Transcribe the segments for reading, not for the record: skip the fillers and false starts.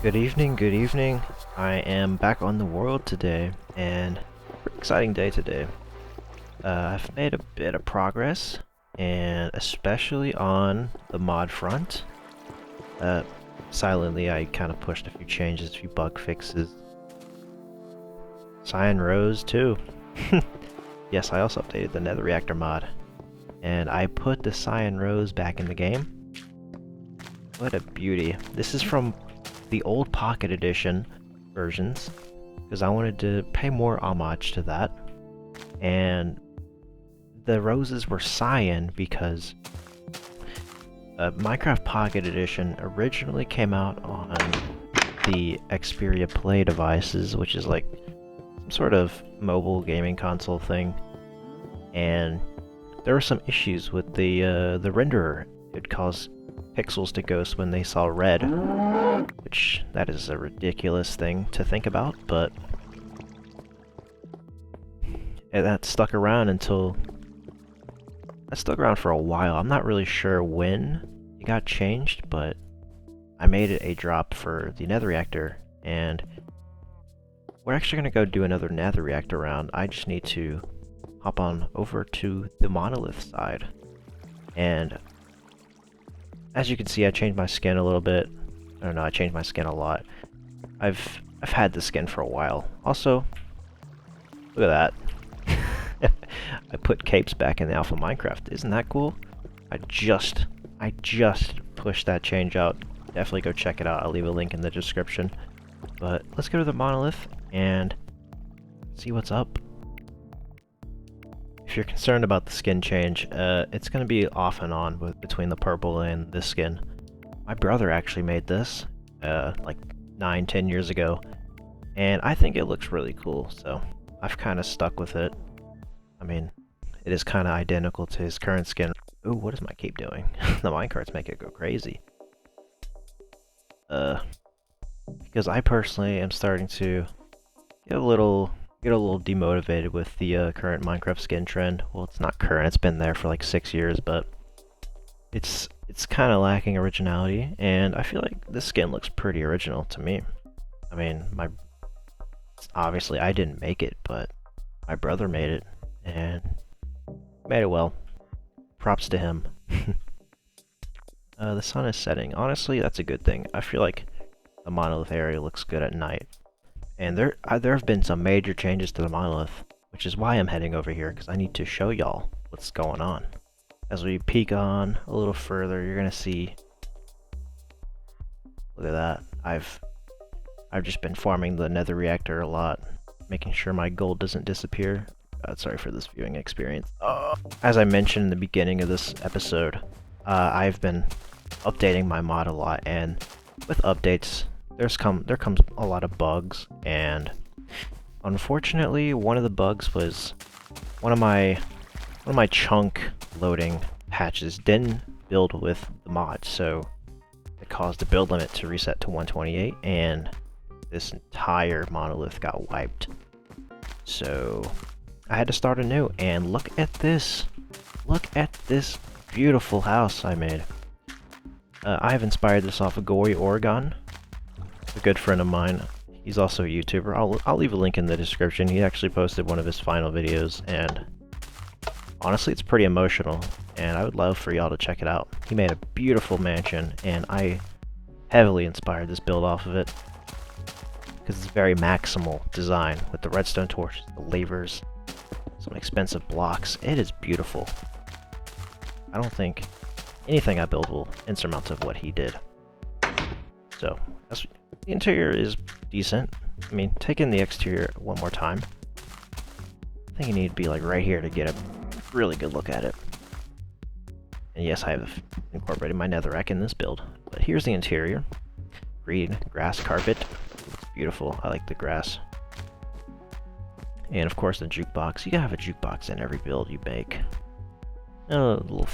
Good evening, good evening. I am back on the world today, and pretty exciting day today. I've made a bit of progress, and especially on the mod front. Silently, I kind of pushed a few changes, a few bug fixes. Cyan rose too. Yes, I also updated the Nether reactor mod, and I put the cyan rose back in the game. What a beauty. This is from the old Pocket Edition versions, because I wanted to pay more homage to that. And the roses were cyan because Minecraft Pocket Edition originally came out on the Xperia Play devices, which is like some sort of mobile gaming console thing. And there were some issues with the renderer. It'd cause pixels to ghost when they saw red, which that is a ridiculous thing to think about, but that stuck around for a while. I'm not really sure when it got changed, but I made it a drop for the Nether reactor, and we're actually going to go do another Nether reactor round. I just need to hop on over to the monolith side, and as you can see, I changed my skin a little bit. I don't know, I changed my skin a lot. I've had the skin for a while. Also, look at that. I put capes back in the alpha Minecraft. Isn't that cool? I just pushed that change out. Definitely go check it out. I'll leave a link in the description. But let's go to the monolith and see what's up. If you're concerned about the skin change, it's going to be off and on between the purple and this skin. My brother actually made this like 9-10 years ago, and I think it looks really cool, so I've kind of stuck with it. I mean, it is kind of identical to his current skin. Ooh, what is my cape doing? The minecarts make it go crazy. Because I personally am starting to get a little demotivated with the current Minecraft skin trend. Well, it's not current, it's been there for like 6 years, but it's kind of lacking originality, and I feel like this skin looks pretty original to me. I mean, obviously I didn't make it, but my brother made it, and made it well. Props to him. The sun is setting. Honestly, that's a good thing. I feel like the monolith area looks good at night. And there have been some major changes to the monolith, which is why I'm heading over here, because I need to show y'all what's going on. As we peek on a little further, you're gonna see. Look at that. I've just been farming the Nether reactor a lot, making sure my gold doesn't disappear. Sorry for this viewing experience. As I mentioned in the beginning of this episode, I've been updating my mod a lot, and with updates, there comes a lot of bugs, and unfortunately, one of the bugs was one of my chunk loading patches didn't build with the mod, so it caused the build limit to reset to 128, and this entire monolith got wiped. So I had to start anew, and look at this! Look at this beautiful house I made. I have inspired this off of Gory Oregon, a good friend of mine. He's also a YouTuber. I'll leave a link in the description. He actually posted one of his final videos, and honestly, it's pretty emotional, and I would love for y'all to check it out. He made a beautiful mansion, and I heavily inspired this build off of it, because it's very maximal design with the redstone torches, the lavers, some expensive blocks. It is beautiful. I don't think anything I build will insurmount of what he did. So, the interior is decent. I mean, take in the exterior one more time. I think you need to be like right here to get a really good look at it. And yes, I have incorporated my netherrack in this build. But here's the interior. Green grass carpet. It's beautiful. I like the grass. And of course the jukebox. You gotta have a jukebox in every build you make. A little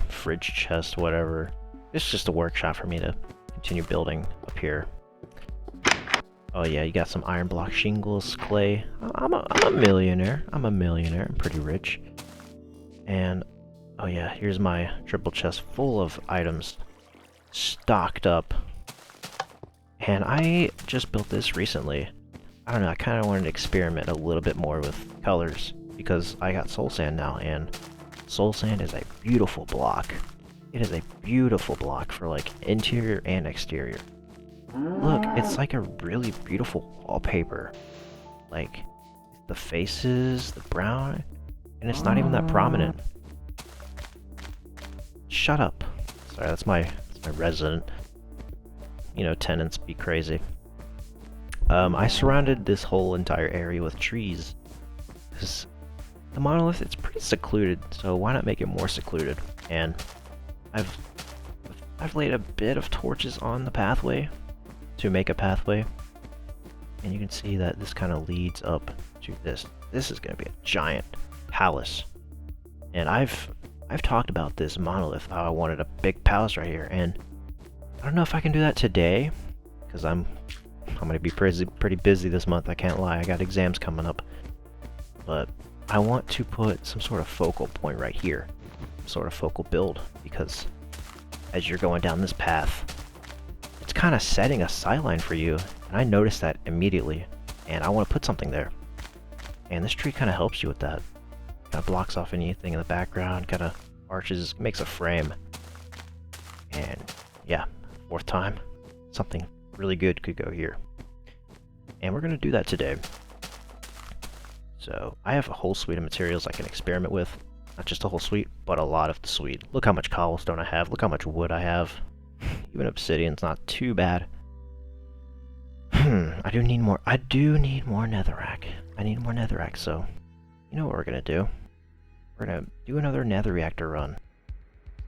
fridge chest, whatever. It's just a workshop for me to continue building up here. Oh yeah, you got some iron block shingles, clay. I'm a millionaire. I'm pretty rich. And, oh yeah, here's my triple chest full of items stocked up. And I just built this recently. I don't know, I kind of wanted to experiment a little bit more with colors because I got soul sand now, and soul sand is a beautiful block. It is a beautiful block for like interior and exterior. Look, it's like a really beautiful wallpaper. Like the faces, the brown, and it's not even that prominent. Shut up. Sorry, that's my resident. You know, tenants be crazy. I surrounded this whole entire area with trees. Because the monolith, it's pretty secluded, so why not make it more secluded? And I've laid a bit of torches on the pathway to make a pathway. And you can see that this kind of leads up to this. This is going to be a giant palace. And I've talked about this monolith, how I wanted a big palace right here, and I don't know if I can do that today, because I'm going to be pretty busy this month, I can't lie. I got exams coming up. But I want to put some sort of focal point right here, some sort of focal build, because as you're going down this path, it's kind of setting a sightline for you, and I noticed that immediately, and I want to put something there. And this tree kind of helps you with that. Kind of blocks off anything in the background, kind of arches, makes a frame. And yeah, fourth time, something really good could go here. And we're going to do that today. So I have a whole suite of materials I can experiment with. Not just a whole suite, but a lot of the suite. Look how much cobblestone I have, look how much wood I have. Even obsidian's not too bad. I do need more netherrack. I need more netherrack, so you know what we're gonna do? We're gonna do another nether reactor run.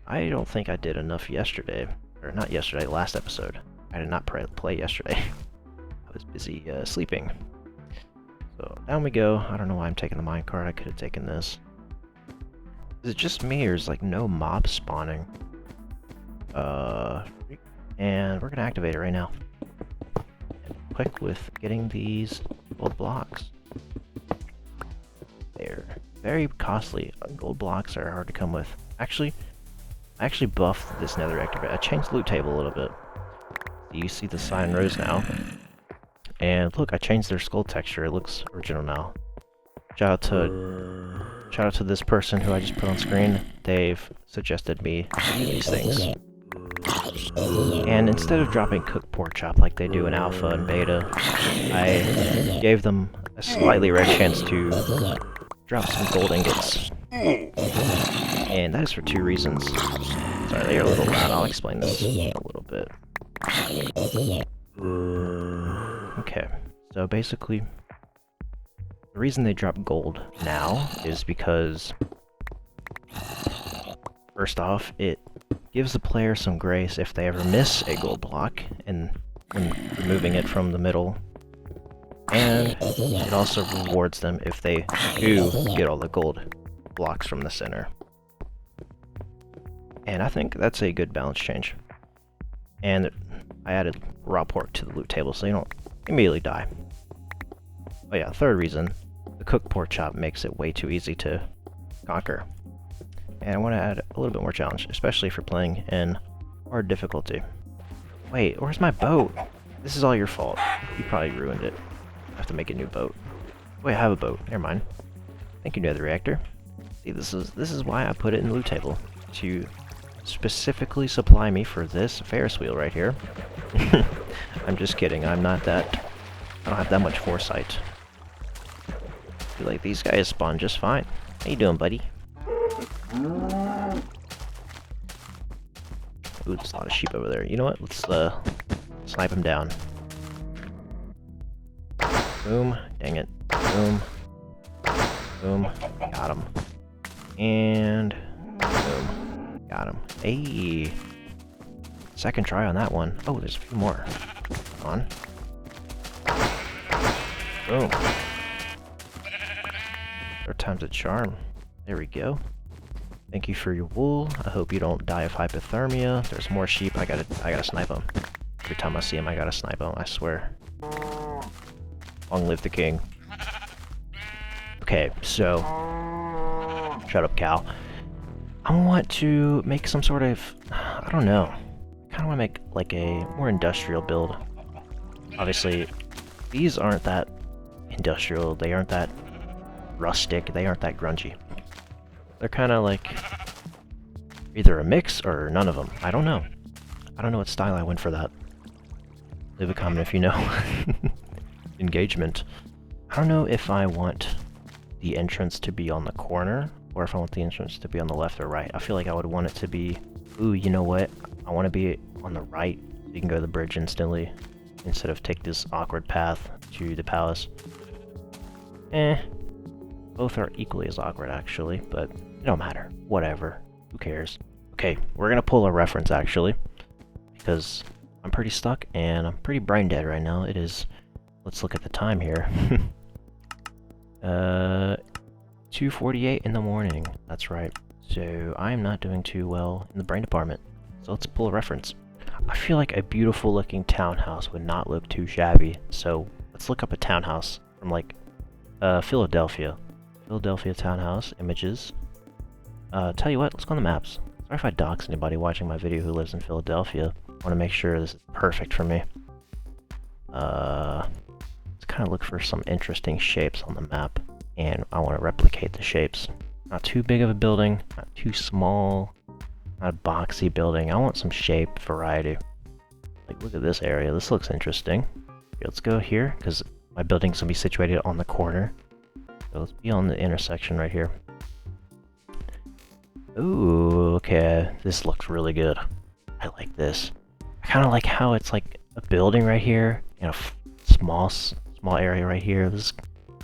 I don't think I did enough yesterday. Or not yesterday, last episode. I did not play yesterday. I was busy sleeping. So down we go. I don't know why I'm taking the minecart. I could have taken this. Is it just me, or is like no mob spawning? And we're gonna activate it right now. And quick with getting these gold blocks. They're very costly. Gold blocks are hard to come with. Actually, I actually buffed this nether reactor. I changed the loot table a little bit. You see the cyan rows now. And look, I changed their skull texture. It looks original now. Shout out to this person who I just put on screen. They've suggested me do these things. And instead of dropping cooked pork chop like they do in alpha and beta, I gave them a slightly rare chance to drop some gold ingots. And that is for two reasons. Sorry, they're a little loud. I'll explain this a little bit. Okay, so basically, the reason they drop gold now is because, first off, it gives the player some grace if they ever miss a gold block and when removing it from the middle, and it also rewards them if they do get all the gold blocks from the center. And I think that's a good balance change. And I added raw pork to the loot table so you don't immediately die. Oh yeah, third reason, the cooked pork chop makes it way too easy to conquer. And I want to add a little bit more challenge, especially if you're playing in hard difficulty. Wait, where's my boat? This is all your fault. You probably ruined it. I have to make a new boat. Wait, I have a boat. Never mind. Thank you, Nether Reactor. See, this is why I put it in the loot table, to specifically supply me for this Ferris wheel right here. I'm just kidding. I don't have that much foresight. I feel like these guys spawn just fine. How you doing, buddy? Ooh, there's a lot of sheep over there. You know what? Let's snipe him down. Boom. Dang it. Boom. Boom. Got him. And boom. Got him. Hey. Second try on that one. Oh, there's a few more. Come on. Boom. Third time's a charm. There we go. Thank you for your wool. I hope you don't die of hypothermia. There's more sheep. I gotta snipe them. Every time I see them, I gotta snipe them. I swear. Long live the king. Okay, so shut up, cow. I want to make some sort of, I don't know, I kind of want to make like a more industrial build. Obviously, these aren't that industrial, they aren't that rustic, they aren't that grungy. They're kind of like either a mix or none of them. I don't know. I don't know what style I went for that. Leave a comment if you know. Engagement. I don't know if I want the entrance to be on the corner, or if I want the entrance to be on the left or right. I feel like I would want it to be, ooh, you know what? I want to be on the right, so you can go to the bridge instantly, instead of take this awkward path to the palace. Both are equally as awkward, actually, but it don't matter. Whatever. Who cares? Okay, we're gonna pull a reference, actually, because I'm pretty stuck, and I'm pretty brain dead right now. It is... Let's look at the time here. 2:48 in the morning. That's right. So I am not doing too well in the brain department. So let's pull a reference. I feel like a beautiful looking townhouse would not look too shabby. So let's look up a townhouse from like Philadelphia. Philadelphia townhouse images. Tell you what, let's go on the maps. Sorry if I dox anybody watching my video who lives in Philadelphia. I want to make sure this is perfect for me. Let's kind of look for some interesting shapes on the map, and I want to replicate the shapes. Not too big of a building, not too small, not a boxy building. I want some shape variety. Like, look at this area. This looks interesting. Okay, let's go here, because my building's going to be situated on the corner. So let's be on the intersection right here. Ooh, okay. This looks really good. I like this. I kind of like how it's like a building right here, and a small area right here. This,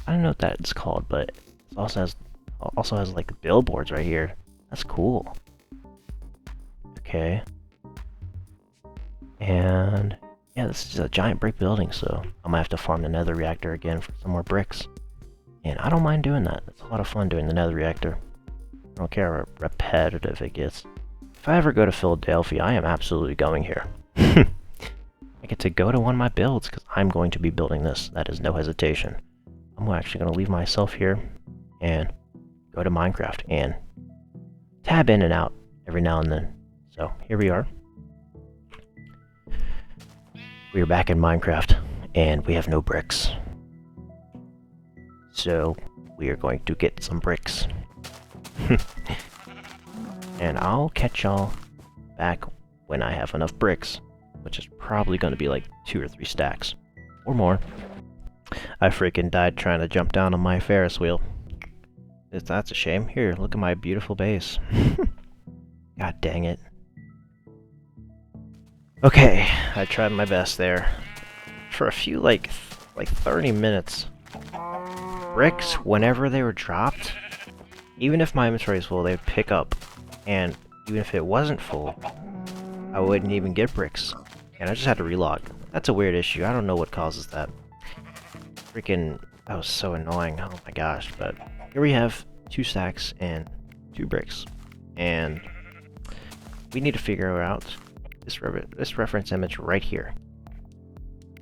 I don't know what that's called, but it also has like billboards right here. That's cool. Okay. And yeah, this is a giant brick building, so I'm gonna have to farm the nether reactor again for some more bricks. And I don't mind doing that. It's a lot of fun doing the nether reactor. I don't care how repetitive it gets. If I ever go to Philadelphia, I am absolutely going here. I get to go to one of my builds, because I'm going to be building this. That is no hesitation. I'm actually going to leave myself here, and go to Minecraft, and tab in and out every now and then. So, here we are. We are back in Minecraft, and we have no bricks. So, we are going to get some bricks. And I'll catch y'all back when I have enough bricks, which is probably going to be like 2 or 3 stacks, or more. I freaking died trying to jump down on my Ferris wheel. That's a shame. Here, look at my beautiful base. God dang it. Okay, I tried my best there. For a few, like 30 minutes. Bricks, whenever they were dropped, even if my inventory is full, they would pick up. And even if it wasn't full, I wouldn't even get bricks. And I just had to relog. That's a weird issue. I don't know what causes that. Freaking, that was so annoying. Oh my gosh. But here we have 2 stacks and 2 bricks. And we need to figure out this reference image right here.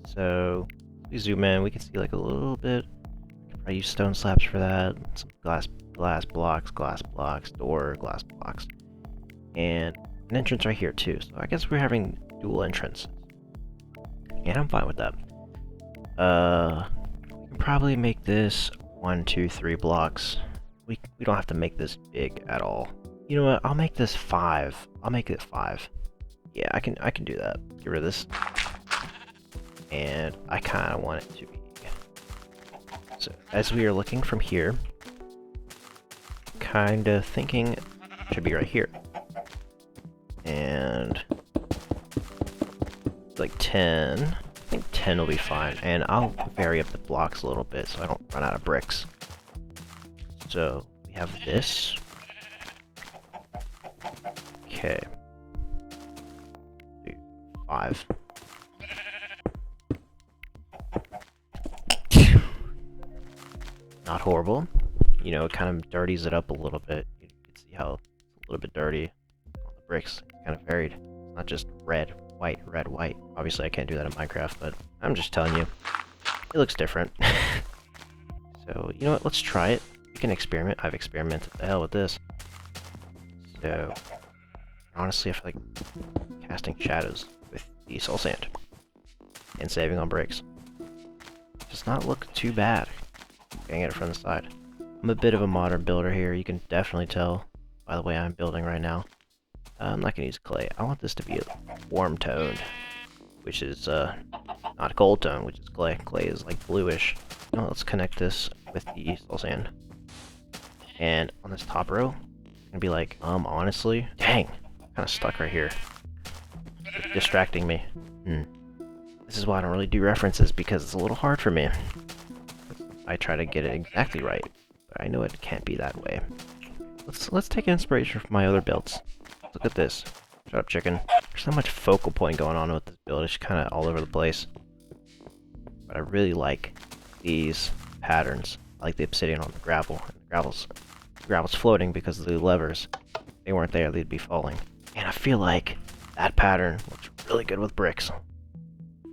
So we zoom in, we can see like a little bit. I use stone slabs for that. Some glass blocks, door, glass blocks. And an entrance right here too. So I guess we're having dual entrance. And I'm fine with that. We can probably make this 1, 2, 3 blocks. We don't have to make this big at all. You know what? I'll make this 5. I'll make it 5. Yeah, I can do that. Get rid of this. And I kind of want it to be. So as we are looking from here, kind of thinking it should be right here. And like 10. I think 10 will be fine. And I'll vary up the blocks a little bit so I don't run out of bricks. So we have this. Okay. 5. Not horrible. You know, it kind of dirties it up a little bit. You can see how it's a little bit dirty on the bricks. It's kind of varied. It's not just red, white, red, white. Obviously, I can't do that in Minecraft, but I'm just telling you. It looks different. So, you know what? Let's try it. You can experiment. I've experimented the hell with this. So, honestly, I feel like casting shadows with the soul sand and saving on bricks does not look too bad. Getting it from the side. I'm a bit of a modern builder here. You can definitely tell by the way I'm building right now. I'm not gonna use clay. I want this to be a warm toned, which is not gold tone, which is clay. Clay is like bluish. Now let's connect this with the soul sand. And on this top row, I'm gonna be like, honestly, dang, I'm kind of stuck right here. It's distracting me. This is why I don't really do references, because it's a little hard for me. I try to get it exactly right, but I know it can't be that way. Let's take inspiration from my other builds. Look at this. Shut up, chicken. There's so much focal point going on with this build. It's kind of all over the place. But I really like these patterns. I like the obsidian on the gravel. The gravel's floating because of the levers. If they weren't there, they'd be falling. And I feel like that pattern looks really good with bricks.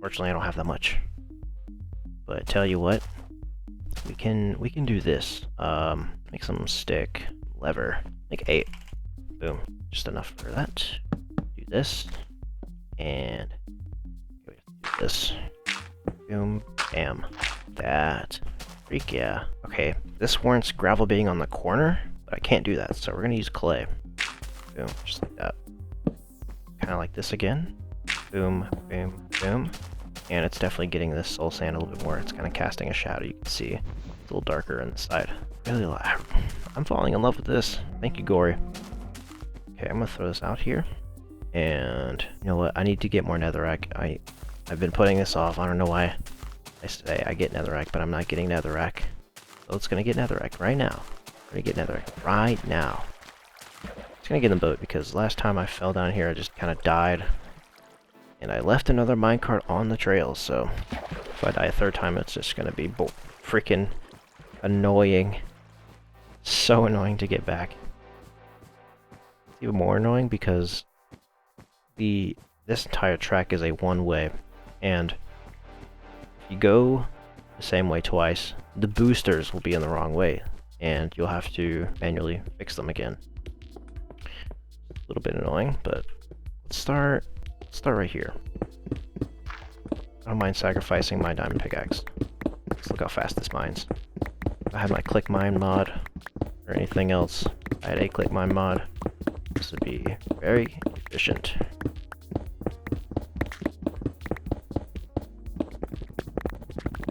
Fortunately, I don't have that much. But tell you what, we can do this. Make some stick, lever, make 8. Boom, just enough for that. Do this, and do this. Boom, bam, that. Freak yeah. Okay, this warrants gravel being on the corner, but I can't do that, so we're gonna use clay. Boom, just like that. Kind of like this again. Boom, boom, boom. And it's definitely getting this soul sand a little bit more. It's kind of casting a shadow, you can see. It's a little darker on the side. Really, I'm falling in love with this. Thank you, Gory. Okay, I'm gonna throw this out here. And you know what? I need to get more netherrack. I've been putting this off. I don't know why I say I get netherrack, but I'm not getting netherrack. So it's gonna get netherrack right now. I'm gonna get netherrack right now. It's gonna get in the boat because last time I fell down here, I just kind of died. And I left another minecart on the trail, so if I die a third time, it's just gonna be freaking annoying. So annoying to get back. It's even more annoying because this entire track is a one-way, and if you go the same way twice, the boosters will be in the wrong way, and you'll have to manually fix them again. A little bit annoying, but let's start right here. I don't mind sacrificing my diamond pickaxe. Let's look how fast this mines. If I had my click mine mod or anything else, I had a click mine mod, this would be very efficient.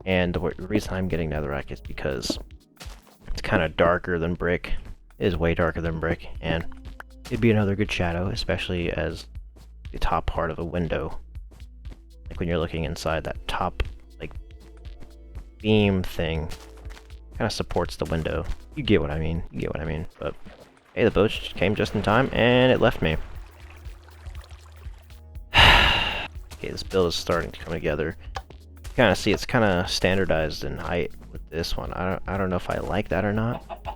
And the reason I'm getting netherrack is because it's kind of darker than brick. It is way darker than brick, and it'd be another good shadow, especially as the top part of a window. Like when you're looking inside, that top like beam thing kind of supports the window. You get what I mean. You get what I mean. But hey, the boat came just in time, and it left me. Okay, this build is starting to come together. You kind of see it's kind of standardized in height with this one. I don't know if I like that or not,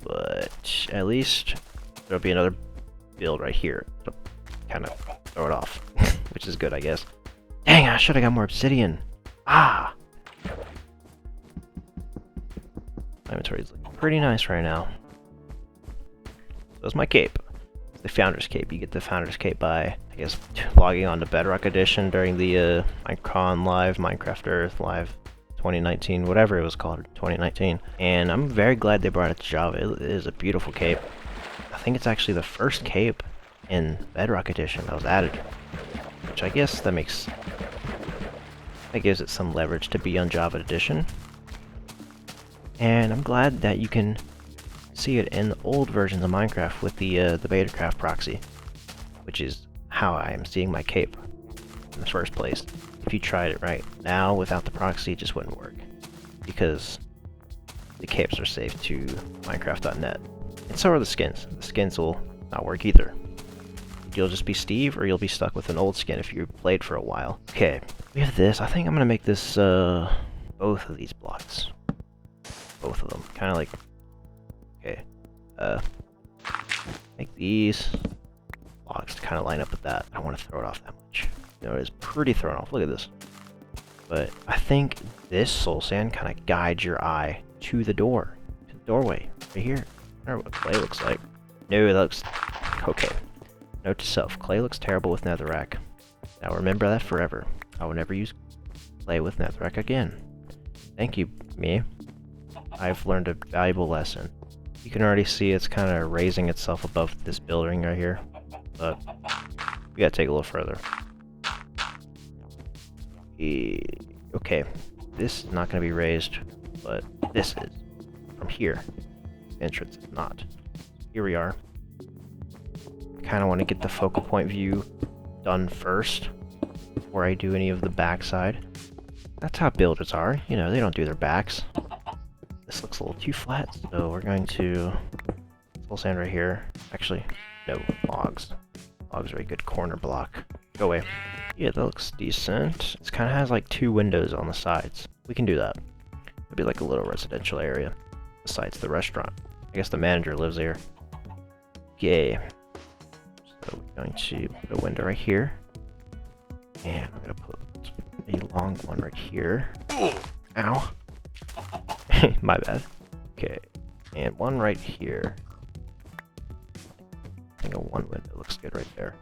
but at least there'll be another build right here to kind of throw it off, which is good, I guess. Dang, I should have got more obsidian. Ah! My inventory is looking pretty nice right now. So is my cape. It's the Founder's Cape. You get the Founder's Cape by, I guess, logging on to Bedrock Edition during the Minecon Live, Minecraft Earth Live 2019, whatever it was called, 2019. And I'm very glad they brought it to Java. It is a beautiful cape. I think it's actually the first cape in Bedrock Edition that was added, which I guess that gives it some leverage to be on Java Edition. And I'm glad that you can see it in the old versions of Minecraft with the Betacraft proxy, which is how I am seeing my cape in the first place. If you tried it right now without the proxy, it just wouldn't work, because the capes are saved to Minecraft.net. And so are the skins. The skins will not work either. You'll just be Steve, or you'll be stuck with an old skin if you played for a while. Okay, we have this. I think I'm gonna make this, both of these blocks. Both of them. Kind of like, okay, make these blocks to kind of line up with that. I don't want to throw it off that much. You know, it's pretty thrown off. Look at this. But I think this soul sand kind of guides your eye to the door, to the doorway, right here. I don't know what clay looks like. No, that looks... Okay. Note to self, clay looks terrible with netherrack. Now remember that forever. I will never use clay with netherrack again. Thank you, me. I've learned a valuable lesson. You can already see it's kind of raising itself above this building right here. But we gotta take a little further. Okay, this is not gonna be raised, but this is. From here. The entrance is not. Here we are. I kind of want to get the focal point view done first before I do any of the backside. That's how builders are, you know, they don't do their backs. This looks a little too flat, so we're going to full sand right here. Actually, no, logs. Logs are a good corner block. Go away. Yeah, that looks decent. It kind of has like 2 windows on the sides. We can do that. It'd be like a little residential area besides the restaurant. I guess the manager lives there. Yay. So we're going to put a window right here. And I'm going to put a long one right here. Ow. My bad. Okay. And one right here. I think a one window looks good right there.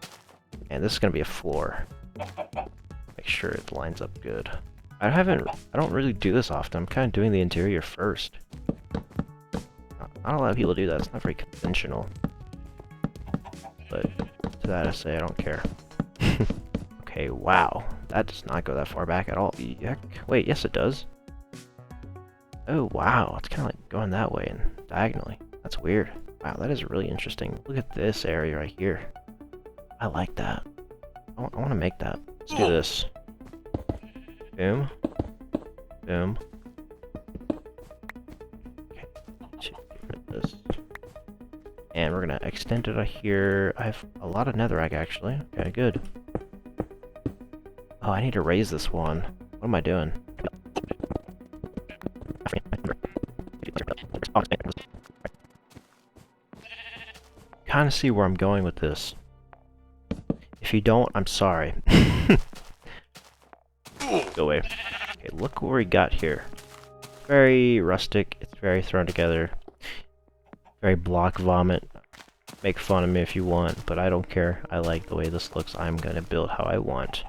And this is going to be a floor. Make sure it lines up good. I don't really do this often. I'm kind of doing the interior first. Not a lot of people do that. It's not very conventional. But to that I say I don't care. Okay, wow. That does not go that far back at all. Yuck. Wait, yes it does. Oh, wow. It's kind of like going that way and diagonally. That's weird. Wow, that is really interesting. Look at this area right here. I like that. I want to make that. Let's do this. Boom. Boom. Okay. Get rid of this. And we're gonna extend it here. I have a lot of netherrack actually. Okay, good. Oh, I need to raise this one. What am I doing? Kind of see where I'm going with this. If you don't, I'm sorry. Go away. Okay, look what we got here. Very rustic. It's very thrown together. Very block vomit. Make fun of me if you want, but I don't care. I like the way this looks. I'm gonna build how I want.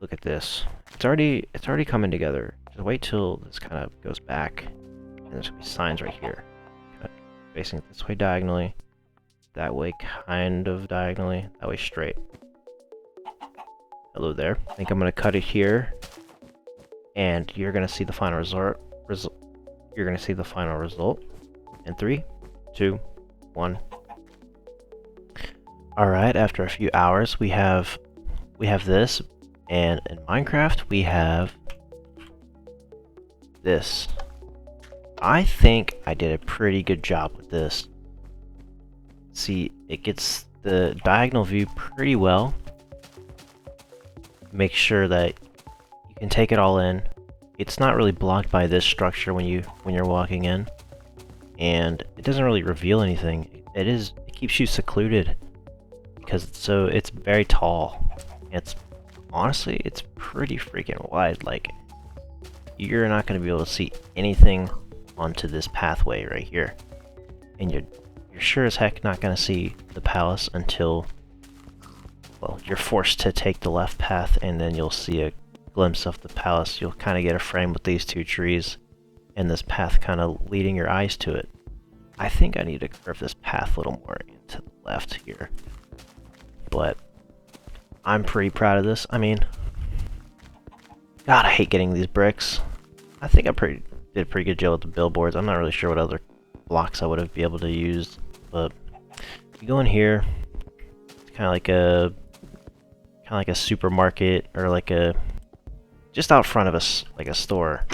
Look at this. It's already coming together. Just wait till this kind of goes back, and there's gonna be signs right here, kind of facing this way diagonally, that way kind of diagonally, that way straight. Hello there. I think I'm gonna cut it here, and you're gonna see the final result. You're gonna see the final result in 3, 2, 1. All right. After a few hours, we have this, and in Minecraft we have this. I think I did a pretty good job with this. See, it gets the diagonal view pretty well. Make sure that you can take it all in. It's not really blocked by this structure when you're walking in, and it doesn't really reveal anything. It keeps you secluded because it's very tall. It's honestly, it's pretty freaking wide. Like, you're not going to be able to see anything onto this pathway right here, and you're sure as heck not going to see the palace until, well, you're forced to take the left path, and then you'll see a glimpse of the palace. You'll kind of get a frame with these 2 trees and this path kind of leading your eyes to it. I think I need to curve this path a little more into the left here, but I'm pretty proud of this. I mean, God, I hate getting these bricks. I think I did a pretty good job with the billboards. I'm not really sure what other blocks I would have been able to use, but you go in here, it's kind of like a supermarket, or like a just out front of us, like a store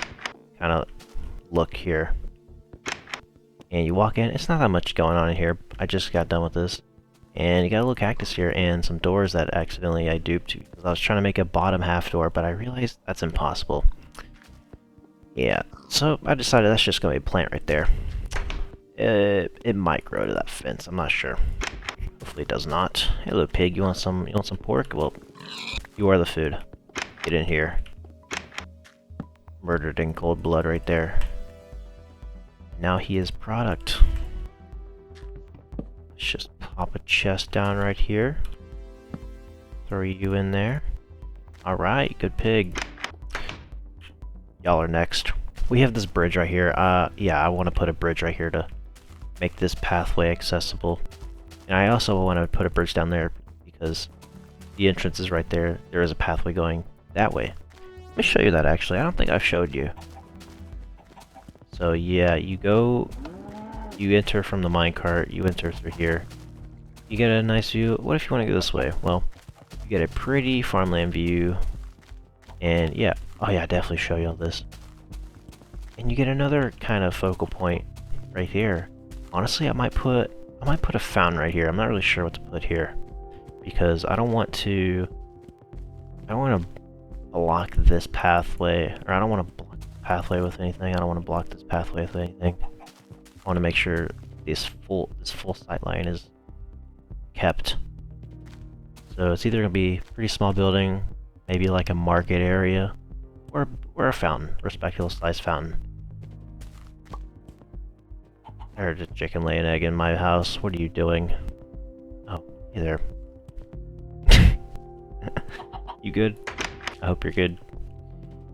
kind of look here. And you walk in, it's not that much going on in here. I just got done with this. And you got a little cactus here and some doors that accidentally I duped. Because I was trying to make a bottom half door, but I realized that's impossible. Yeah, so I decided that's just going to be a plant right there. It might grow to that fence, I'm not sure. Hopefully it does not. Hey little pig, you want some pork? Well, you are the food. Get in here. Murdered in cold blood right there. Now he is product. Pop a chest down right here. Throw you in there. Alright, good pig. Y'all are next. We have this bridge right here. Yeah, I want to put a bridge right here to make this pathway accessible. And I also want to put a bridge down there because the entrance is right there. There is a pathway going that way. Let me show you that actually. I don't think I've showed you. So yeah, you enter from the minecart, you enter through here. You get a nice view. What if you want to go this way? Well, you get a pretty farmland view. And yeah, oh yeah, definitely show you all this. And you get another kind of focal point right here. Honestly, I might put a fountain right here. I'm not really sure what to put here because I don't want to block this pathway, or I don't want to block the pathway with anything. I don't want to block this pathway with anything. I want to make sure this full sight line is kept. So it's either gonna be a pretty small building, maybe like a market area, or a fountain, respectable size fountain. I heard a chicken lay an egg in my house. What are you doing? Oh, hey there. You good? I hope you're good.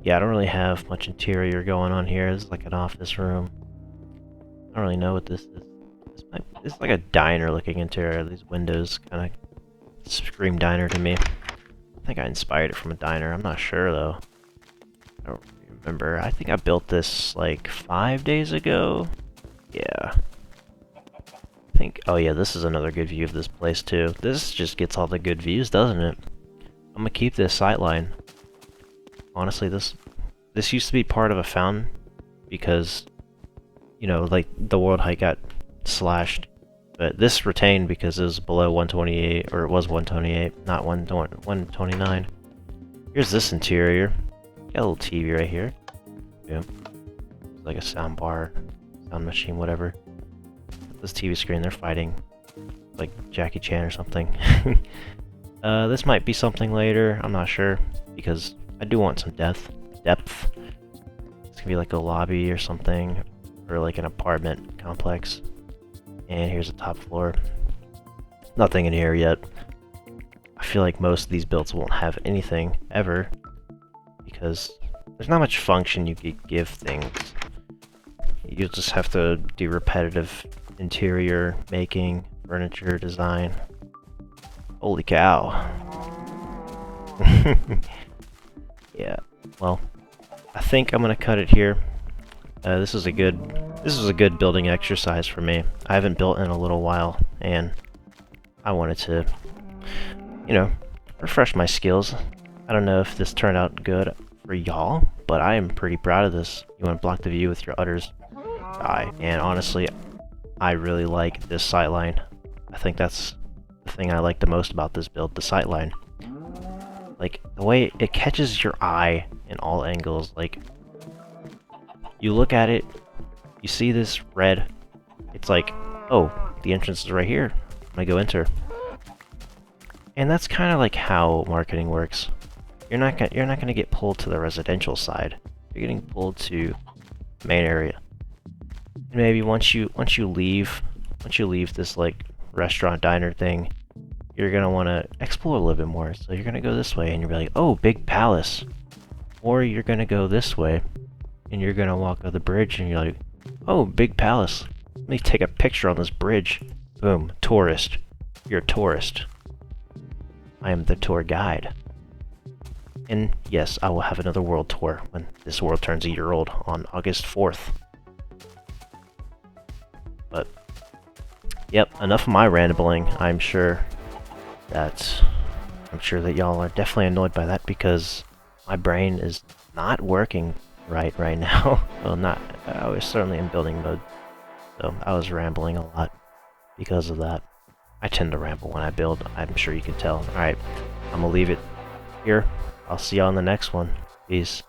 Yeah, I don't really have much interior going on here. This is like an office room. I don't really know what this is. It's like a diner looking interior. These windows kind of scream diner to me. I think I inspired it from a diner. I'm not sure though. I don't remember. I think I built this like 5 days ago. Yeah. I think, oh yeah, this is another good view of this place too. This just gets all the good views, doesn't it? I'm gonna keep this sightline. Honestly, this used to be part of a fountain because, you know, like the world height got slashed. But this retained because it was below 128, or it was 128, not 129. Here's this interior. Got a little TV right here. Yeah. It's like a sound bar, sound machine, whatever. This TV screen, they're fighting. Like Jackie Chan or something. This might be something later, I'm not sure. Because I do want some depth. It's gonna be like a lobby or something. Or like an apartment complex. And here's the top floor. Nothing in here yet. I feel like most of these builds won't have anything ever. Because there's not much function you could give things. You'll just have to do repetitive interior making, furniture design. Holy cow. Yeah, well, I think I'm gonna cut it here. This was a good building exercise for me. I haven't built in a little while, and I wanted to, you know, refresh my skills. I don't know if this turned out good for y'all, but I am pretty proud of this. You want to block the view with your udders? Die. And honestly, I really like this sightline. I think that's the thing I like the most about this build, the sightline. Like, the way it catches your eye in all angles. Like, you look at it, you see this red, it's like, oh, the entrance is right here. I'm gonna go enter. And that's kind of like how marketing works. You're not gonna get pulled to the residential side. You're getting pulled to the main area. And maybe once you leave this like restaurant diner thing, you're gonna want to explore a little bit more. So you're gonna go this way, and you're like, oh, big palace. Or you're gonna go this way, and you're gonna walk over the bridge, and you're like, oh, big palace. Let me take a picture on this bridge. Boom, tourist. You're a tourist. I am the tour guide. And yes, I will have another world tour when this world turns a year old on August 4th. But, yep, enough of my rambling. I'm sure that y'all are definitely annoyed by that because my brain is not working right now. Well, I was certainly in building mode, so I was rambling a lot because of that. I tend to ramble when I build, I'm sure you can tell. Alright, I'm gonna leave it here. I'll see y'all in the next one. Peace.